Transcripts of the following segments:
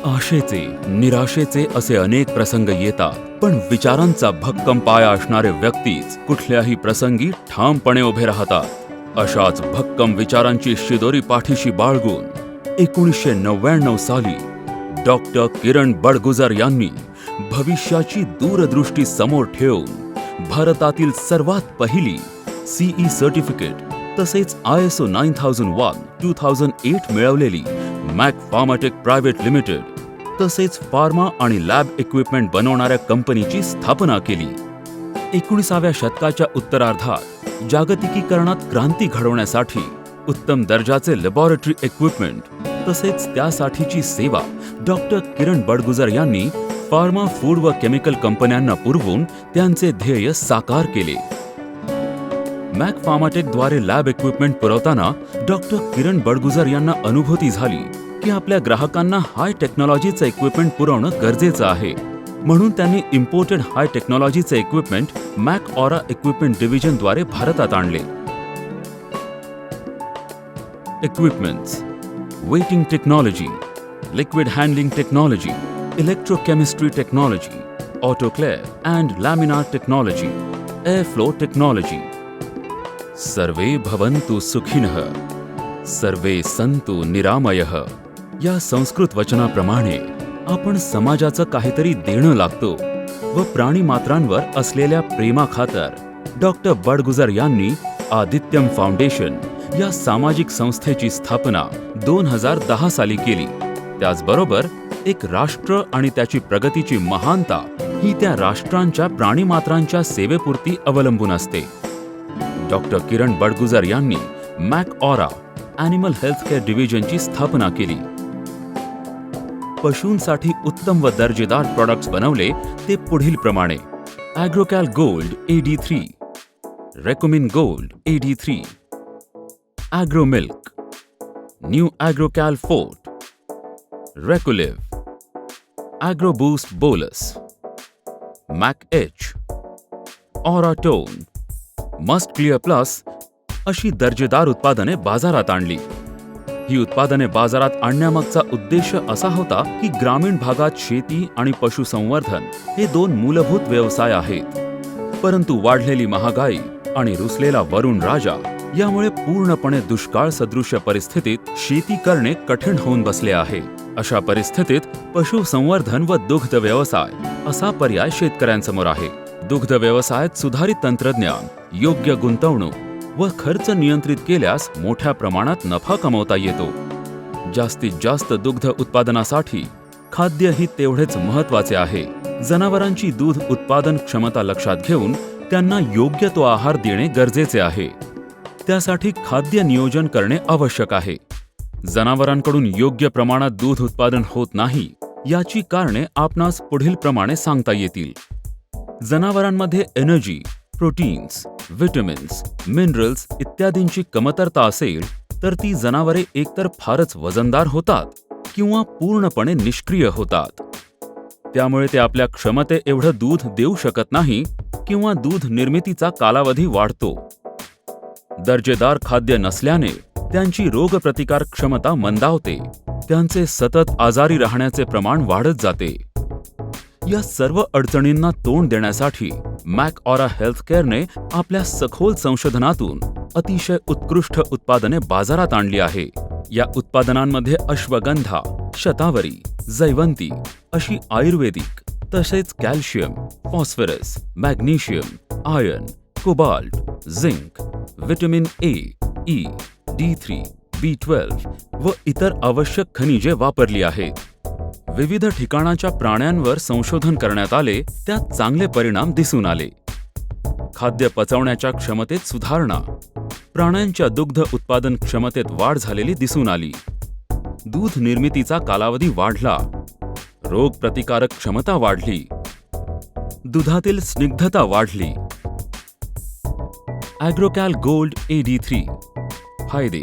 आशेचे, निराशेचे असे अनेक प्रसंग येतात, पण विचारांचा भक्कम पाया असणारे व्यक्तीच कुठल्याही प्रसंगी ठामपणे उभे राहतात. अशाच भक्कम विचारांची शिदोरी पाठीशी बाळगून 1999 साली डॉक्टर किरण बडगुजर यांनी भविष्याची दूरदृष्टी समोर ठेवून भारतातील सर्वात पहिली CE सर्टिफिकेट तसेच ISO 9001-2008 मिळवलेली मॅक फार्माटेक प्रायव्हेट लिमिटेड तसेच फार्मा आणि लॅब इक्विपमेंट बनवणाऱ्या कंपनीची स्थापना केली. 19व्या शतकाच्या उत्तरार्धात जागतिकीकरणात क्रांती घडवण्यासाठी उत्तम दर्जाचे लॅबोरेटरी इक्विपमेंट तसेच त्यासाठीची सेवा डॉक्टर किरण बडगुजर यांनी फार्मा, फूड व केमिकल कंपन्यांना पुरवून त्यांचे ध्येय साकार केले. मॅक फार्माटेकद्वारे लॅब इक्विपमेंट पुरवताना डॉक्टर किरण बडगुजर यांना अनुभूती झाली की आपल्या ग्राहकांना हाय टेक्नॉलॉजीचं इक्विपमेंट पुरवणं गरजेचं आहे. म्हणून त्यांनी इम्पोर्टेड हाय टेक्नॉलॉजीचे इक्विपमेंट मॅक ऑरा इक्विपमेंट डिव्हिजनद्वारे भारतात आणले. Equipments: weighing technology, liquid handling technology, electrochemistry technology, autoclave and laminar technology, air flow technology. सर्वे भवन्तु सुखिनः, सर्वे सन्तु निरामयः या संस्कृत वचनाप्रमाणे आपण समाजाचं काहीतरी देणं लागतो व प्राणीमात्रांवर असलेल्या प्रेमाखातर डॉक्टर बडगुजर यांनी आदित्यम फाउंडेशन या सामाजिक संस्थेची स्थापना 2010 साली केली. त्याचबरोबर एक राष्ट्र आणि त्याची प्रगतीची महानता ही त्या राष्ट्रांच्या प्राणीमात्रांच्या सेवेपुरती अवलंबून असते. डॉक्टर किरण बडगुजर यांनी मॅक ऑरा ॲनिमल हेल्थकेअर डिव्हिजनची स्थापना केली. पशूंसाठी उत्तम व दर्जेदार प्रॉडक्ट्स बनवले ते पुढील प्रमाणे: Agrocal Gold AD3, Recomin Gold AD3, Agro Milk, New Agrocal Forte, Recoliv, Agro Boost Bolus, Mac H, Aura Tone, Must Clear Plus अशी दर्जेदार उत्पादने बाजारात आणली. ही उत्पादने बाजारात आणण्यामागचा उद्देश असा होता की ग्रामीण भागात शेती आणि पशुसंवर्धन हे दोन मूलभूत व्यवसाय आहेत. परंतु वाढलेली महागाई आणि रुसलेला वरुण राजा यामुळे पूर्णपणे दुष्काळ सदृश्य परिस्थितीत शेती करणे कठीण होऊन बसले आहे. अशा परिस्थितीत पशुसंवर्धन व दुग्ध व्यवसाय असा पर्याय शेतकऱ्यांसमोर आहे. दुग्ध व्यवसायात सुधारित तंत्रज्ञान, योग्य गुंतवणूक व खर्च नियंत्रित केल्यास मोठ्या प्रमाणात नफा कमवता येतो. जास्तीत जास्त दुग्ध उत्पादनासाठी खाद्य ही तेवढेच महत्त्वाचे आहे. जनावरांची दूध उत्पादन क्षमता लक्षात घेऊन त्यांना योग्य तो आहार देणे गरजेचे आहे. त्यासाठी खाद्य नियोजन करणे आवश्यक आहे. जनावरांकडून योग्य प्रमाणात दूध उत्पादन होत नाही याची कारणे आपणास पुढील प्रमाणे सांगता येतील. जनावरांमध्ये एनर्जी, प्रोटीन्स, विटॅमिन्स, मिनरल्स इत्यादींची कमतरता असेल तर ती जनावरे एकतर फारच वजनदार होतात किंवा पूर्णपणे निष्क्रिय होतात. त्यामुळे ते आपल्या क्षमते एवढं दूध देऊ शकत नाही किंवा दूध निर्मितीचा कालावधी वाढतो. दर्जेदार खाद्य नसल्याने त्यांची रोगप्रतिकार क्षमता मंदावते. त्यांचे सतत आजारी राहण्याचे प्रमाण वाढत जाते. या सर्व अडचणींना तोंड देण्यासाठी मॅक ऑरा हेल्थकेअरने आपल्या सखोल संशोधनातून अतिशय उत्कृष्ट उत्पादने बाजारात आणली आहे. या उत्पादनांमध्ये अश्वगंधा, शतावरी, जैवंती अशी आयुर्वेदिक तसेच calcium, phosphorus, magnesium, iron, cobalt, zinc, vitamin A, E, D3, B12 व इतर आवश्यक खनिजे वापरली आहेत. विविध ठिकाणाच्या प्राण्यांवर संशोधन करण्यात आले, त्यात चांगले परिणाम दिसून आले. खाद्य पचवण्याच्या क्षमतेत सुधारणा, प्राण्यांच्या दुग्ध उत्पादन क्षमतेत वाढ झालेली दिसून आली. दूध निर्मितीचा कालावधी वाढला, रोगप्रतिकारक क्षमता वाढली, दुधातील स्निग्धता वाढली. ॲग्रोकॅल गोल्ड AD3 फायदे: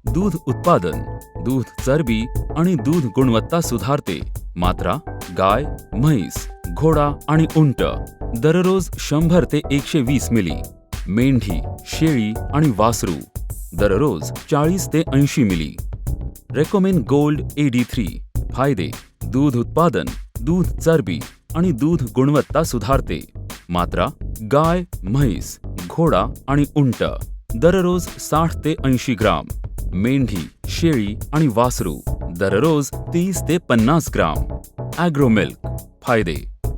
दूध उत्पादन, दूध चरबी आणि दूध गुणवत्ता सुधारते. मात्रा: गाय, म्हैस, घोडा आणि उंट दररोज 100 ते 120 मिली. मेंढी, शेळी आणि वासरू दररोज 40 ते 80 मिली. रेकोमिन गोल्ड AD3 फायदे: दूध उत्पादन, दूध चरबी आणि दूध गुणवत्ता सुधारते. मात्रा: गाय, म्हैस, घोडा आणि उंट दररोज 60 ते 80 ग्राम. मेंढी, शेळी आणि वासरू दररोज 30 ते 50 ग्राम. Agro milk. फायदे: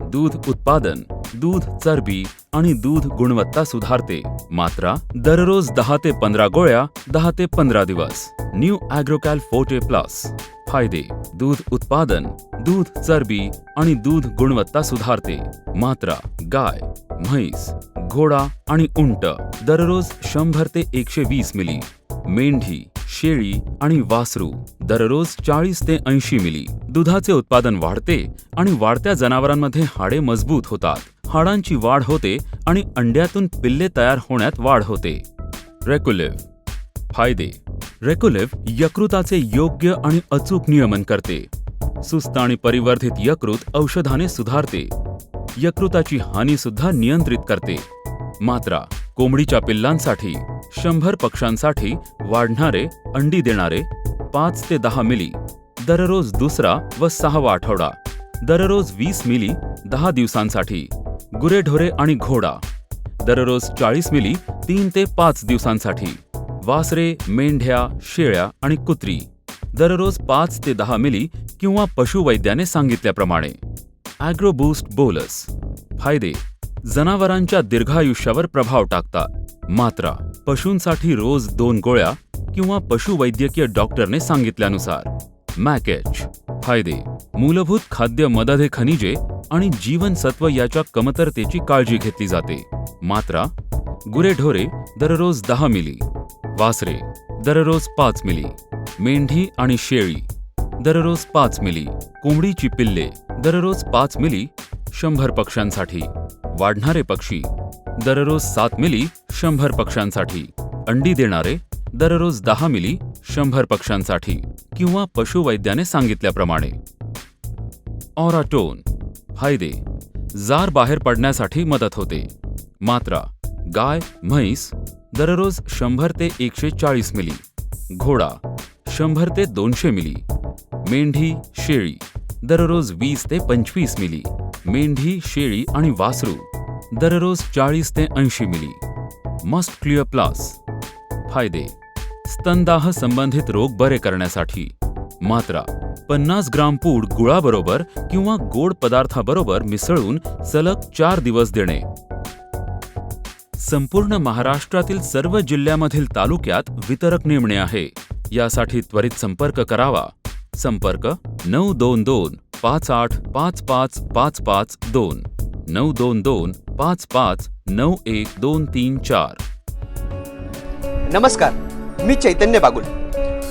दूध उत्पादन, दूध चरबी आणि दूध गुणवत्ता सुधारते. मात्रा: दररोज 10 ते 15 गोळ्या 10 ते 15 दिवस. New Agrocal Forte Plus. फायदे: दूध उत्पादन, दूध चरबी आणि दूध गुणवत्ता सुधारते. मात्रा: गाय, म्हैस, घोडा आणि उंट दररोज 100 ते 120 मिली. मेंढी, शेळी आणि वासरू दररोज 40 ते 80 मिली. दुधाचे उत्पादन वाढते आणि वाढत्या जनावरांमध्ये हाडे मजबूत होतात. हाडांची वाढ होते आणि अंड्यातून पिल्ले तयार होण्यात वाढ होते. रेकोलिव्ह. फायदे: रेकोलिव्ह यकृताचे योग्य आणि अचूक नियमन करते. सुस्त आणि परिवर्धित यकृत औषधाने सुधारते. यकृताची हानी सुद्धा नियंत्रित करते. मात्रा: कोंबडीच्या पिल्लांसाठी 100 पक्ष्यांसाठी वाढणारे, अंडी देणारे 5 ते 10 मिली दररोज दुसरा व 6वा आठवडा. दररोज 20 मिली 10 दिवसांसाठी. गुरेढोरे आणि घोडा दररोज 40 मिली 3 ते 5 दिवसांसाठी. वासरे, मेंढ्या, शेळ्या आणि कुत्री दररोज 5 ते 10 मिली किंवा पशुवैद्याने सांगितल्याप्रमाणे. ॲग्रो बूस्ट बोलस. फायदे: जनावरांच्या दीर्घायुष्यावर प्रभाव टाकतात. मात्रा: पशूंसाठी रोज 2 गोळ्या किंवा पशुवैद्यकीय डॉक्टरने सांगितल्यानुसार. मॅकेच. फायदे: मूलभूत खाद्य मदते खनिजे आणि जीवनसत्व याच्या कमतरतेची काळजी घेतली जाते. मात्रा: गुरेढोरे दररोज 10 मिली. वासरे दररोज 5 मिली. मेंढी आणि शेळी दररोज 5 मिली. कोंबडीची पिल्ले दररोज 5 मिली 100 पक्ष्यांसाठी. वाढणारे पक्षी दररोज 7 मिली 100 पक्ष्यांसाठी. अंडी देणारे दररोज 10 मिली 100 पक्ष्यांसाठी किंवा पशुवैद्याने सांगितल्याप्रमाणे. ऑराटोन. फायदे: जार बाहेर पडण्यासाठी मदत होते. मात्रा: गाय, म्हैस दररोज 100 ते 140 मिली. घोडा 100 ते 200 मिली. मेंढी, शेळी दररोज 20 ते 25 मिली. मेंढी, शेळी आणि वासरू दररोज 40 ते 80 मिली. Must Clear plus. फायदे: स्तनदाह संबंधित रोग बरे करण्यासाठी. मात्रा: 50 ग्राम पूड गुळाबरोबर किंवा गोड पदार्थाबरोबर मिसळून सलग 4 दिवस देणे. संपूर्ण महाराष्ट्रातील सर्व जिल्ह्यामधील तालुक्यात वितरक नेमणे आहे. यासाठी त्वरित संपर्क करावा. संपर्क 922 58 55 2 922 55 91234. नमस्कार, मी चैतन्य बागुल.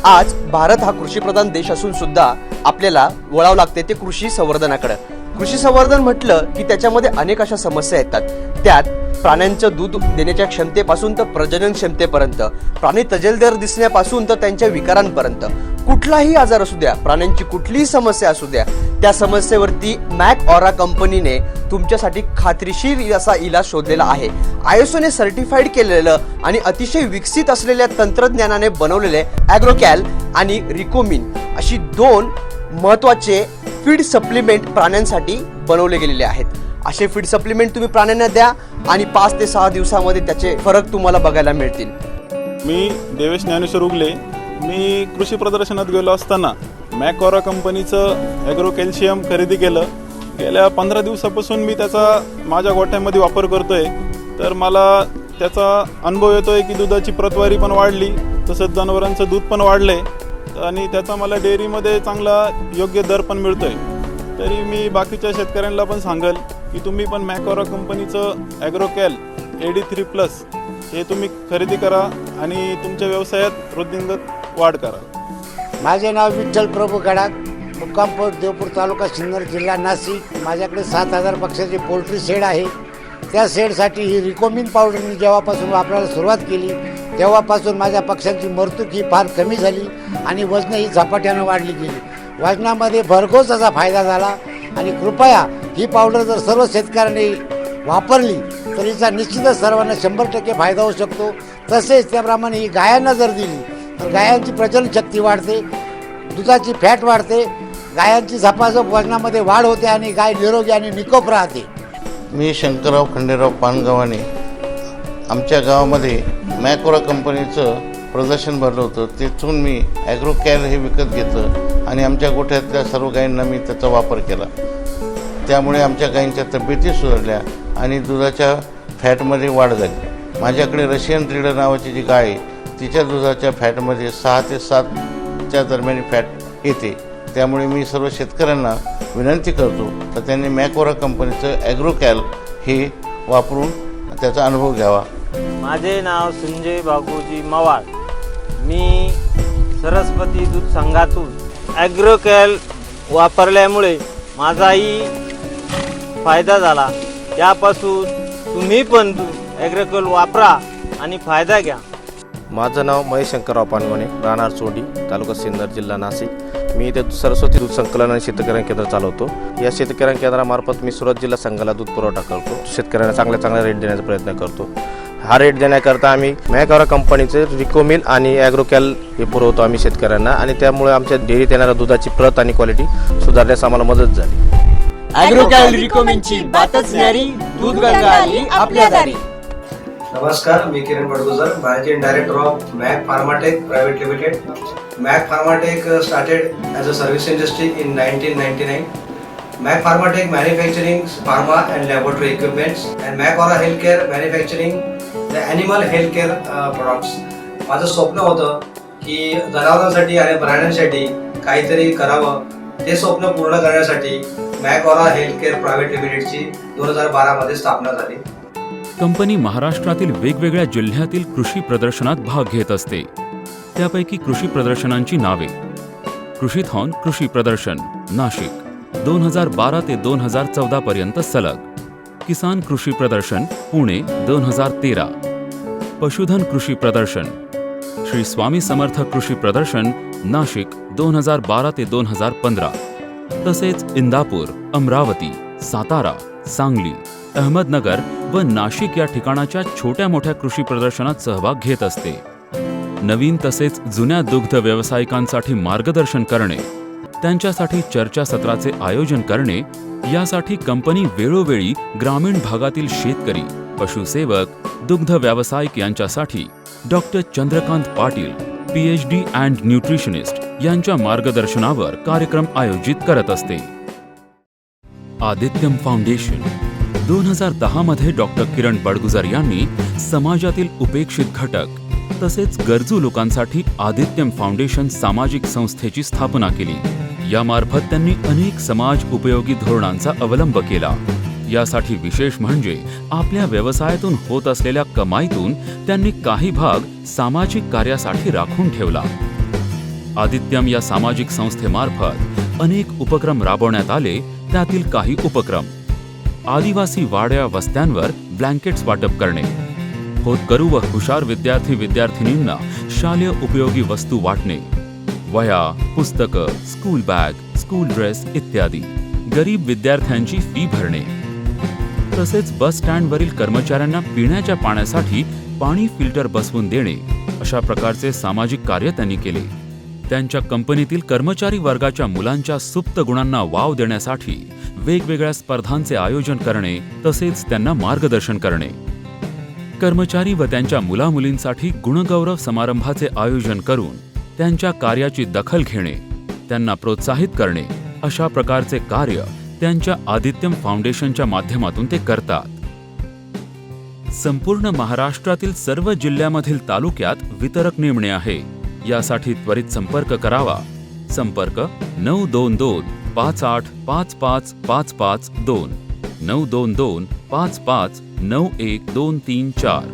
आज भारत हा कृषीप्रधान देश असून सुद्धा आपल्याला वळावं लागते ते कृषी संवर्धनाकडे. कृषी संवर्धन म्हटलं की त्याच्यामध्ये अनेक अशा समस्या येतात. त्यात प्राण्यांचं दूध देण्याच्या क्षमतेपासून तर प्रजनन क्षमतेपर्यंत, प्राणी तजेलदार दिसण्यापासून तर त्यांच्या विकारांपर्यंत, कुठलाही आजार असू द्या, प्राण्यांची कुठलीही समस्या असू द्या, त्या समस्येवरती मॅक ऑरा कंपनीने तुमच्यासाठी खात्रीशीर असा इलाज शोधलेला आहे. आयएसओने सर्टिफाईड केलेलं आणि अतिशय विकसित असलेल्या तंत्रज्ञानाने बनवलेले ॲग्रोकॅल आणि रिकोमिन अशी 2 महत्त्वाचे फीड सप्लिमेंट प्राण्यांसाठी बनवले गेलेले आहेत. असे फीड सप्लिमेंट तुम्ही प्राण्यांना द्या आणि 5 ते 6 दिवसामध्ये त्याचे फरक तुम्हाला बघायला मिळतील. मी देवेश ज्ञानेश्वर उगले. मी कृषी प्रदर्शनात गेलो असताना मॅक ऑरा कंपनीचं ॲग्रो कॅल्शियम खरेदी केलं. गेल्या 15 दिवसापासून मी त्याचा माझ्या गोठ्यामध्ये वापर करतोय. तर मला त्याचा अनुभव येतोय की दुधाची प्रतवारी पण वाढली, तसंच जनावरांचं दूध पण वाढलंय आणि त्याचा मला डेअरीमध्ये चांगला योग्य दर पण मिळतोय. तरी मी बाकीच्या शेतकऱ्यांना पण सांगेल की तुम्ही पण मॅक ऑरा कंपनीचं ॲग्रोकॅल AD3 प्लस हे तुम्ही खरेदी करा आणि तुमच्या व्यवसायात वृद्धिंगत वाढ करा. माझे नाव विठ्ठल प्रभू गडाख, मुक्काम पोस्ट देवपूर, तालुका सिन्नर, जिल्हा नाशिक. माझ्याकडे 7000 पक्षाचे पोल्ट्री शेड आहे. त्या शेडसाठी ही रिकोमिन पावडर मी जेव्हापासून वापरायला सुरुवात केली तेव्हापासून माझ्या पक्ष्यांची मरतूक ही फार कमी झाली आणि वजन ही झपाट्यानं वाढली गेली. वजनामध्ये भरघोस असा फायदा झाला आणि कृपया ही पावडर जर सर्व शेतकऱ्यांनी वापरली तर हिचा निश्चितच सर्वांना 100% फायदा होऊ शकतो. तसेच त्याप्रमाणे ही गायांना जर दिली तर गायांची प्रजनन शक्ती वाढते, दुधाची फॅट वाढते, गायांची झपाझप वजनामध्ये वाढ होते आणि गाय निरोगी आणि निकोप राहते. मी शंकरराव खंडेराव पानगावाने आमच्या गावामध्ये मॅकोरा कंपनीचं प्रदर्शन भरलं होतं. तिथून मी ॲग्रोकॅल हे विकत घेतलं आणि आमच्या गोठ्यातल्या सर्व गायींना मी त्याचा वापर केला. त्यामुळे आमच्या गायींच्या तब्येती सुधारल्या आणि दुधाच्या फॅटमध्ये वाढ झाली. माझ्याकडे रशियन ट्रेडर नावाची जी गाय आहे तिच्या दुधाच्या फॅटमध्ये 6 ते 7च्या दरम्यान फॅट येते. त्यामुळे मी सर्व शेतकऱ्यांना विनंती करतो तर त्यांनी मॅकोरा कंपनीचं ॲग्रोकॅल हे वापरून त्याचा अनुभव घ्यावा. माझे नाव संजय बागोजी मवाळ. मी सरस्वती दूध संघातून ॲग्रोकॅल वापरल्यामुळे माझाही फायदा झाला. त्यापासून तुम्ही पण ॲग्रोकॅल वापरा आणि फायदा घ्या. माझं नाव महेश शंकरराव पानगवणे, राहणार चोंडी, तालुका सिन्नर, जिल्हा नाशिक. मी इथे सरस्वती दूध संकलन आणि शीतकरण केंद्र चालवतो. या शीतकरण केंद्रामार्फत मी सुरत जिल्हा संघाला दूध पुरवठा करतो. शेतकऱ्यांना चांगला रेट देण्याचा प्रयत्न करतो. हा रेट देण्याकरता आम्ही मॅकोरा कंपनीचे रिकोमिल आणि ॲग्रोकॅल हे पुरवतो आम्ही शेतकऱ्यांना आणि त्यामुळे आमच्या डेअरीत येणाऱ्या दुधाची प्रत आणि क्वालिटी सुधारण्यास आम्हाला मदत झाली. ॲग्रोकॅल रिकॉमिनची बातच न्यारी, दूध गंगा आली आपल्या दारी. नमस्कार, मी Kiran Badgujar, managing director of Mac Pharmatech private limited. Mac Pharmatech started as a service industry in 1999. Mac Pharmatech manufacturing pharma and laboratory equipments, and Macora Healthcare manufacturing the animal healthcare products. माझं स्वप्न होतं की जनावरांसाठी आणि प्राण्यांसाठी काहीतरी करावं. ते स्वप्न पूर्ण करण्यासाठी मॅकोरा हेल्थकेअर प्रायव्हेट लिमिटेडची 2012 मध्ये स्थापना झाली. कंपनी महाराष्ट्रातील वेगवेगळ्या जिल्ह्यातील कृषी प्रदर्शनात भाग घेत असते. त्यापैकी कृषी प्रदर्शनांची नावे: कृषीथॉन कृषी प्रदर्शन नाशिक 2012 ते 2014 पर्यंत सलग, किसान कृषी प्रदर्शन पुणे 2013, पशुधन कृषी प्रदर्शन, श्री स्वामी समर्थ कृषी प्रदर्शन नाशिक 2012 ते 2015, तसेच इंदापूर, अमरावती, सातारा, सांगली, अहमदनगर व नाशिक या ठिकाणाच्या छोट्या मोठ्या कृषी प्रदर्शनात सहभाग घेत असते. नवीन तसेच जुन्या दुग्ध व्यावसायिकांसाठी मार्गदर्शन करणे, त्यांच्यासाठी चर्चासत्राचे आयोजन करणे यासाठी कंपनी वेळोवेळी ग्रामीण भागातील शेतकरी, पशुसेवक, दुग्ध व्यावसायिक यांच्यासाठी doctor Chandrakant Patil, PhD and nutritionist यांच्या मार्गदर्शनावर कार्यक्रम आयोजित करत असते. आदित्यम फाउंडेशन 2010 मध्ये डॉक्टर किरण बडगुजर यांनी समाजातील उपेक्षित घटक तसेच गरजू लोकांसाठी आदित्यम फाउंडेशन सामाजिक संस्थेची स्थापना केली. यामार्फत त्यांनी अनेक समाज उपयोगी धोरणांचा अवलंब केला. यासाठी विशेष म्हणजे आपल्या व्यवसायातून होत असलेल्या कमाईतून त्यांनी काही भाग सामाजिक कार्यासाठी राखून ठेवला. आदित्यम या सामाजिक संस्थेमार्फत अनेक उपक्रम राबवण्यात आले. त्यातील काही उपक्रम: आदिवासी वाड्या वस्त्यांवर ब्लँकेट्स वाटप करणे, होतकरू व हुशार विद्यार्थिनींना शालेय उपयोगी वस्तू वाटणे, वह्या, पुस्तकं, स्कूल बॅग, स्कूल ड्रेस इत्यादी, गरीब विद्यार्थ्यांची फी भरणे, तसेच बस स्टँडवरील कर्मचाऱ्यांना पिण्याच्या पाण्यासाठी पाणी फिल्टर बसवून देणे अशा प्रकारचे सामाजिक कार्य त्यांनी केले. त्यांच्या कंपनीतील कर्मचारी वर्गाच्या मुलांच्या सुप्त गुणांना वाव देण्यासाठी वेगवेगळ्या स्पर्धांचे आयोजन करणे तसेच त्यांना मार्गदर्शन करणे, कर्मचारी व त्यांच्या मुलामुलींसाठी गुणगौरव समारंभाचे आयोजन करून त्यांच्या कार्याची दखल घेणे, त्यांना प्रोत्साहित करणे अशा प्रकारचे कार्य त्यांच्या आदित्यम फाउंडेशनच्या माध्यमातून ते करतात. संपूर्ण महाराष्ट्रातील सर्व जिल्ह्यामधील तालुक्यात वितरक नेमणे आहे. यासाठी त्वरित संपर्क करावा. संपर्क 922-58-55-552 922-55-91-234.